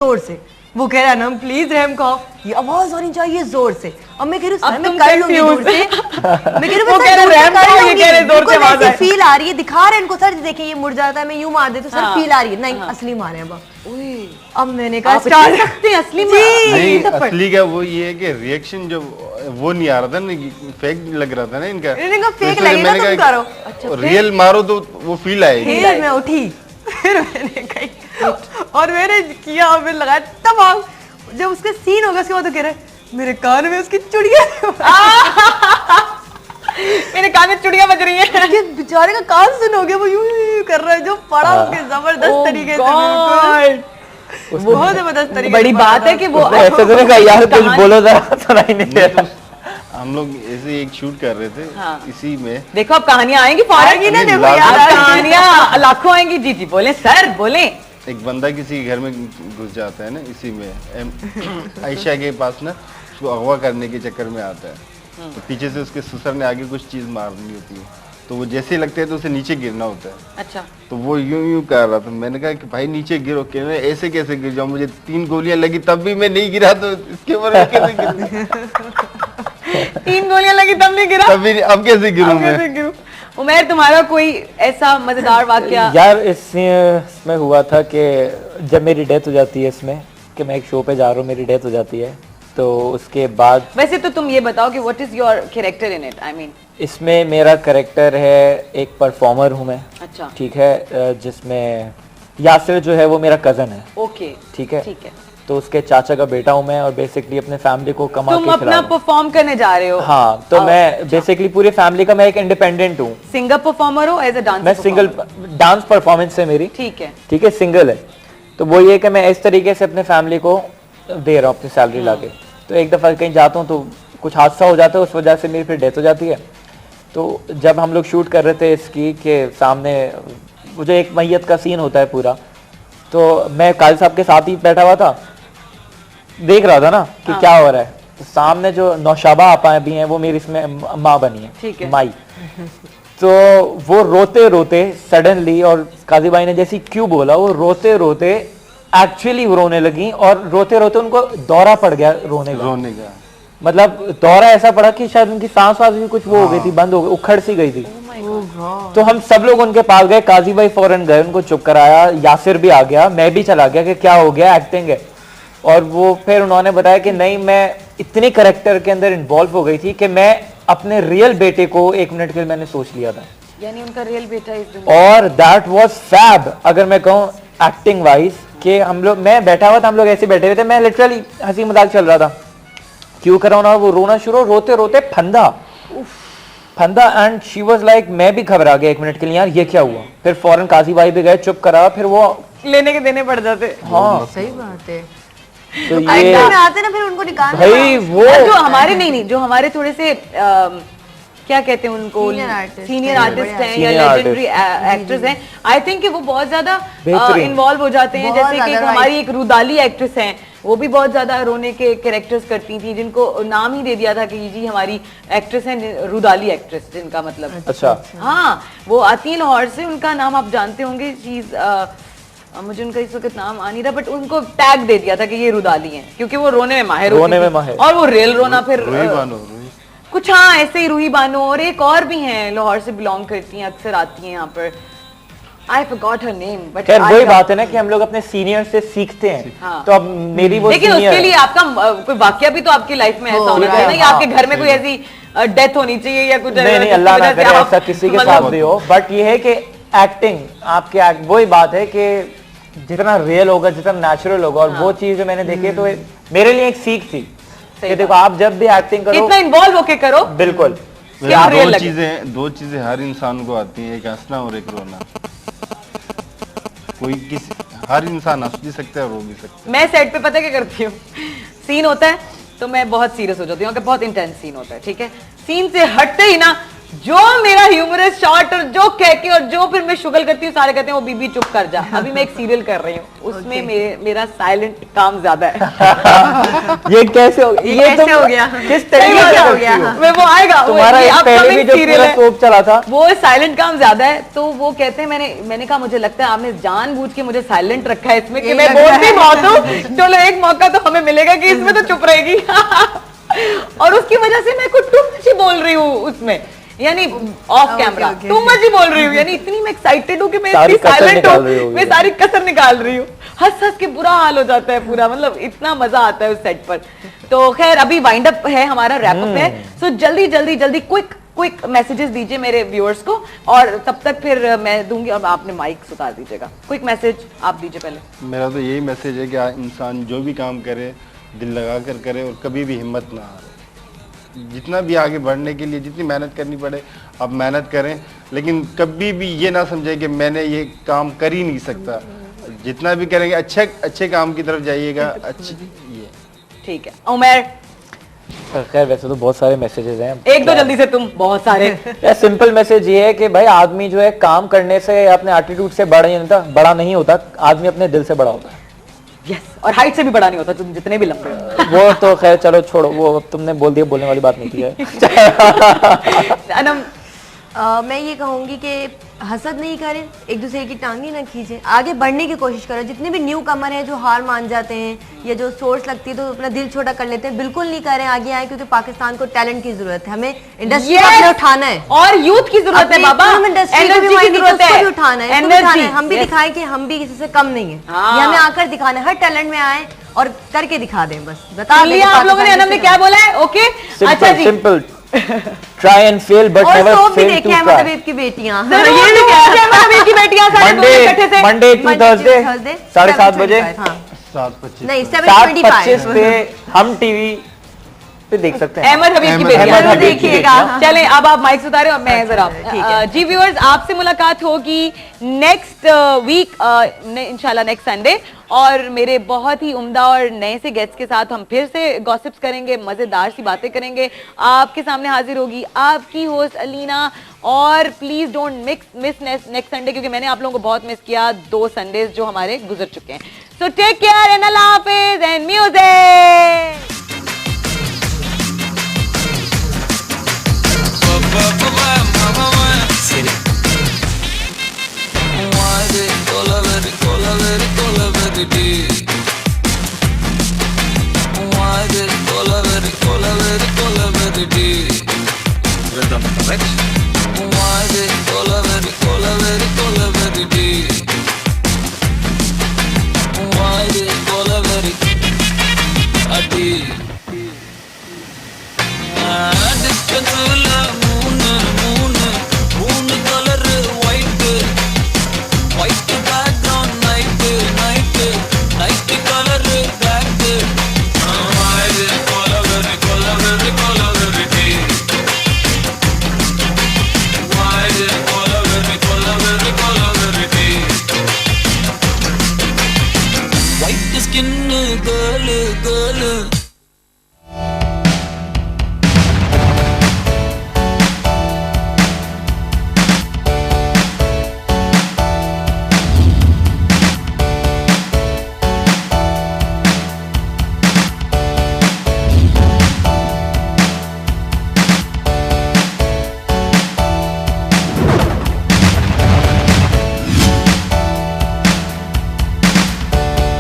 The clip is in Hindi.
जोर से। वो कह रहा है ना प्लीज रहम खाओ, ये आवाज आनी चाहिए जोर से। अब मैं कह रही हूँ मैं कर लूंगी जोर से, मैं कह रही हूँ फील आ रही है, दिखा रहे हैं इनको सर देखिए ये मुड़ जाता है, मैं यूं मार देती हूँ सर फील आ रही है, नहीं असली मारे अब मैंने कहा स्टार्ट सकते हैं असली नहीं, असली का वो ये है कि रिएक्शन जो वो नहीं आ रहा था ना, फेक लग रहा था ना इनका, फेक लगेगा तुम करो, अच्छा रियल मारो तो वो फील आएगी। फिर मैं उठी, फिर मैंने कही और मैंने किया और फिर लगाया तमाम। जब उसका सीन होगा उसके बाद तो कह रहा है मेरे कान में उसकी चुड़िया मेरे कान में चुड़िया बज रही है। बेचारे का कान सुन हो गया, वो यूं कर रहा है जो पड़ा उसके जबरदस्त तरीके से, बहुत जबरदस्त तरीके। बड़ी बात है कि वो ऐसे तो नहीं कहा यार कुछ बोलो जरा, सुनाई नहीं दे रहा। हम लोग ऐसे एक शूट कर रहे थे इसी में, देखो अब कहानियां आएंगी फौरन की ना, देखो यार कहानियां लाखों आएंगी। जी जी बोले सर बोले। एक बंदा किसी घर में घुस जाता है ना, इसी में आयशा के पास ना उसको अगवा करने के चक्कर में आता है, तो पीछे से उसके ससुर ने आगे कुछ चीज मारनी होती है, तो वो जैसे ही लगता है तो उसे नीचे गिरना होता है। अच्छा। तो वो यूं यूं कर रहा था, मैंने कहा कि भाई नीचे गिरो, कह रहे ऐसे कैसे गिर जाऊं, मुझे 3 गोलियां लगी तब भी मैं नहीं गिरा, तो इसके ऊपर मैं कैसे गिरूं? 3 गोलियां लगी तब नहीं गिरा, तब भी अब कैसे गिरूं मैं? उमैर तुम्हारा कोई ऐसा मजेदार वाकया? यार इसमें हुआ था कि जब मेरी डेथ हो जाती है इसमें, कि मैं एक शो पे जा रहा हूँ, मेरी डेथ हो जाती है, तो उसके बाद वैसे तो तुम ये बताओ कि what is your character in it? I mean इसमें मेरा कैरेक्टर है एक परफॉर्मर हूँ मैं। अच्छा ठीक है, जिसमें यासिर जो है वो मेरा कजन है। ओके ठीक है, ठीक है। तो उसके चाचा का बेटा हूँ मैं, और बेसिकली अपने फैमिली को कमा तुम के अपना परफॉर्म करने जा रहे हो? हाँ, तो मैं बेसिकली पूरी फैमिली का मैं एक इंडिपेंडेंट हूँ। सिंगर परफॉर्मर हो एज अ डांसर? मैं सिंगल डांस परफॉर्मेंस है मेरी। ठीक है ठीक है, सिंगल है। तो वो ये कि मैं इस तरीके से अपने फैमिली को दे रहा हूँ अपनी सैलरी लाके। तो एक दफ़ा कहीं जाता हूँ तो कुछ हादसा हो जाता है, उस वजह से मेरी फिर डेथ हो जाती है। तो जब हम लोग शूट कर रहे थे इसकी के सामने वो जो एक मैयत का सीन होता है पूरा, तो मैं काजी साहब के साथ ही बैठा हुआ था, देख रहा था ना कि क्या हो रहा है। तो सामने जो नौशाबा आपा भी हैं वो मेरी इसमें माँ बनी है, ठीक है। माई। तो वो रोते रोते सडनली, और काजी भाई ने जैसी क्यों बोला, वो रोते रोते एक्चुअली रोने लगी, और रोते रोते उनको दौरा पड़ गया रोने का। मतलब दौरा ऐसा पड़ा कि शायद उनकी सांस वास भी कुछ वो हो गई थी, बंद हो गई, उखड़ सी गई थी। तो हम सब लोग उनके पास गए, काजी भाई फौरन गए, उनको चुप कराया, यासिर भी आ गया, मैं भी चला गया कि क्या हो गया, एक्टिंग है। और वो फिर उन्होंने बताया कि नहीं, मैं इतने कैरेक्टर के अंदर इन्वॉल्व हो गई थी कि मैं अपने रियल बेटे को 1 मिनट के लिए मैंने सोच लिया था। यानी उनका रियल बेटा इस और दैट वाज फैब। अगर मैं कहूँ एक्टिंग वाइज कि हम लोग, मैं बैठा हुआ था, हम लोग ऐसे बैठे हुए थे, मैं लिटरली हंसी मजाक चल रहा था, क्यों कर रहा हूँ, वो रोना शुरू, रोते रोते फंदा, एंड शी वाज लाइक, मैं भी घबरा गया 1 मिनट के लिए, यार ये क्या हुआ। फिर फौरन काजी भाई भी गए, चुप करा, फिर वो लेने के देने पड़ जाते। हाँ सही बात है। तो ये आते ना फिर उनको निकालना भाई, वो जो हमारे नहीं जो हमारे थोड़े से क्या कहते हैं उनको, सीनियर आर्टिस्ट हैं या लेजेंडरी एक्ट्रेस हैं, आई थिंक कि वो बहुत ज्यादा इन्वॉल्व हो जाते हैं। जैसे कि हमारी एक रुदाली एक्ट्रेस हैं, वो भी बहुत ज्यादा रोने के कैरेक्टर्स करती थी, जिनको नाम ही दे दिया था कि जी हमारी एक्ट्रेस हैं रुदाली एक्ट्रेस, जिनका मतलब। अच्छा हाँ, वो आती है लाहौर से, उनका नाम आप जानते होंगे, चीज मुझे उनका इस वक्त नाम आ नहीं रहा, बट उनको टैग दे दिया था कि ये रुदाली हैं, क्योंकि वो रोने में माहिर होती थी, और वो रियल रोना फिर कुछ, हाँ ऐसे ही रूही बानो, और एक और भी हैं लाहौर से बिलोंग करती हैं, अक्सर आती हैं यहाँ पर, I forgot her name, but खैर वही बात है ना कि हम लोग अपने सीनियर से सीखते हैं। हाँ। तो अब मेरी वो लेकिन उसके लिए आपका कोई वाकया भी तो आपकी लाइफ में ऐसा होना चाहिए ना, या आपके घर में कोई ऐसी डेथ होनी चाहिए या कुछ। नहीं, अल्लाह ना करे ऐसा किसी के साथ भी हो, बट ये है कि एक्टिंग आपके वही बात है कि जितना रियल होगा, जितना नेचुरल होगा, और वो चीज मैंने देखी, तो मेरे लिए एक सीख थी कि देखो आप जब भी एक्टिंग करो, इतना इन्वॉल्व होके करो। बिल्कुल। दो चीजें हर इंसान को आती हैं, एक हंसना और एक रोना। हर इंसान हंस भी सकता है, रो भी सकता है। मैं सेट पे पता क्या करती हूँ, सीन होता है तो मैं बहुत सीरियस हो जाती हूँ, बहुत इंटेंस सीन होता है, ठीक है, सीन से हटते ही ना जो मेरा ह्यूमरस शॉट और जो कह के और जो फिर मैं शुगल करती हूँ, सारे कहते हैं वो बीबी चुप कर जा। अभी मैं एक सीरियल कर रही हूँ, उसमें मेरा साइलेंट काम ज्यादा है। ये कैसे हो ये कैसे हो गया? किस तरीके से हो गया? मैं वो आएगा, तुम्हारा एक पहले भी जो पूरा सोप चला था वो साइलेंट काम ज्यादा है, तो वो कहते हैं मैंने कहा मुझे लगता है आपने जानबूझ के मुझे साइलेंट रखा है इसमें कि मैं बोलती बहुत हूँ, चलो एक मौका तो हमें मिलेगा कि इसमें तो चुप रहेगी। और उसकी वजह से मैं कुछ टू मच ही बोल रही हूँ उसमें, यानी ऑफ कैमरा टू मच ही बोल रही हूँ, यानी इतनी मैं एक्साइटेड हूँ कि मैं इतनी साइलेंट हूँ, मैं सारी कसर निकाल रही हूँ। हंस हंस के बुरा हाल हो जाता है पूरा, मतलब इतना मजा आता है उस सेट पर। तो खैर अभी वाइंड अप है हमारा, रैप अप है, सो जल्दी क्विक मैसेजेस दीजिए मेरे व्यूअर्स को, और तब तक फिर मैं दूंगी, और आपने माइक उतार दीजिएगा। क्विक मैसेज आप दीजिए पहले। मेरा तो यही मैसेज है कि इंसान जो भी काम करे दिल लगा कर करे और कभी भी हिम्मत ना हारे। जितना भी आगे बढ़ने के लिए जितनी मेहनत करनी पड़े आप मेहनत करें, लेकिन कभी भी ये ना समझे कि मैंने ये काम कर ही नहीं सकता। जितना भी करेंगे अच्छे काम की तरफ जाइएगा। अच्छी ये ठीक है उमर। खैर वैसे तो बहुत सारे मैसेजेस हैं, एक दो जल्दी से तुम, बहुत सारे। यार सिंपल मैसेज ये है कि भाई आदमी जो है काम करने से अपने एटीट्यूड से बड़ा नहीं होता, आदमी अपने दिल से बड़ा होता है। यस, और हाइट से भी बड़ा नहीं होता, तुम जितने भी लंबे हो। वो तो खैर चलो छोड़ो, वो अब तुमने बोल दिया, बोलने वाली बात नहीं थी अनम, मैं ये कहूंगी कि हसद नहीं करें, एक दूसरे की टांगे ना खींचें, आगे बढ़ने की कोशिश करें। जितने भी न्यू कमर हैं जो हार मान जाते हैं या जो सोर्स लगती है तो अपना दिल छोटा कर लेते हैं, बिल्कुल नहीं करें, आगे आए, क्योंकि पाकिस्तान को टैलेंट की जरूरत है, हमें इंडस्ट्री को उठाना है और यूथ की जरूरत है बाबा, इंडस्ट्री को भी उठाना है, हम भी दिखाएं कि हम भी किसी से कम नहीं है। ये हमें आकर दिखाना है, हर टैलेंट में आए और करके दिखा दें, बस बता दें। आप लोगों ने अनम ने क्या बोला है? ओके, अच्छा जी, simple try and fail but never fail to try. की बेटियां, ये भी क्या की बेटियां सारे दोस्त इकट्ठे से मंडे टू थर्सडे 7:30 बजे 7:25 नहीं 7:25 पे हम टीवी पे देख सकते हैं। अहमद हबीब की बेटियां देखिएगा। चलें अब आप माइक उतारे और मैं जरा जी व्यूअर्स आपसे मुलाकात होगी नेक्स्ट वीक इंशाल्लाह नेक्स्ट संडे, और मेरे बहुत ही उम्दा और नए से गेस्ट के साथ हम फिर से गॉसिप्स करेंगे, मजेदार सी बातें करेंगे। आपके सामने हाजिर होगी आपकी होस्ट अलीना, और please don't miss next Sunday, क्योंकि मैंने आप लोगों को बहुत मिस किया 2 संडेज जो हमारे गुजर चुके हैं। सो टेक केयर एंड अल्लाह हाफिज एंड म्यूजिक।